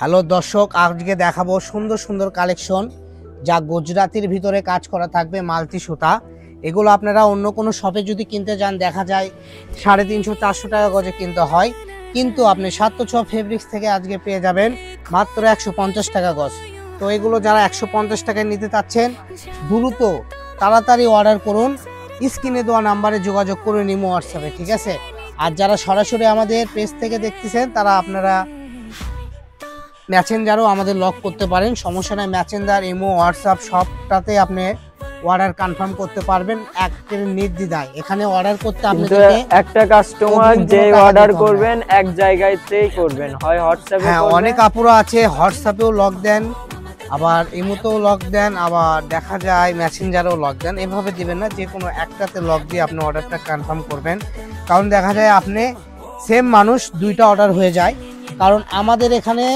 Hello দর্শক, আজকে দেখাবো সুন্দর সুন্দর কালেকশন যা গুজরাতির ভিতরে কাজ করা থাকবে মালতি সুতা। এগুলো আপনারা অন্য কোনো শপে যদি কিনতে যান দেখা যায় 350-400 টাকা গজে কিনতে হয়, কিন্তু আপনি 706 ফেব্রিক্স থেকে আজকে পেয়ে যাবেন মাত্র 150 টাকা গজ। তো এগুলো যারা 150 টাকায় নিতে চাচ্ছেন দ্রুত তাড়াতাড়ি অর্ডার করুন, স্ক্রিনে দেওয়া নাম্বারে যোগাযোগ করে নিমো হোয়াটসঅ্যাপে, ঠিক আছে? আর যারা সরাসরি আমাদের পেজ থেকে দেখতেছেন তারা আপনারা মেসেঞ্জারও আমাদের লক করতে পারেন, সমস্যা নাই। মেসেঞ্জার, ইমো, হোয়াটসঅ্যাপ সবটাতে আপনি অর্ডার কনফার্ম করতে পারবেন একের নির্দ্বিধায়। এখানে অর্ডার করতে আপনাদের একটা কাস্টমার যে অর্ডার করবেন এক জায়গাতেই করবেন, হয় হোয়াটসঅ্যাপে। হ্যাঁ, অনেক আপুরা আছে হোয়াটসঅ্যাপেও লক দেন, আবার ইমোতেও লক দেন, আবার দেখা যায় মেসেঞ্জারেও লক দেন। এভাবে দিবেন না, যে কোনো একটাতে লক দিয়ে আপনি অর্ডারটা কনফার্ম করবেন, কারণ দেখা যায় আপনি সেম মানুষ দুইটা অর্ডার হয়ে যায়। কারণ আমাদের এখানে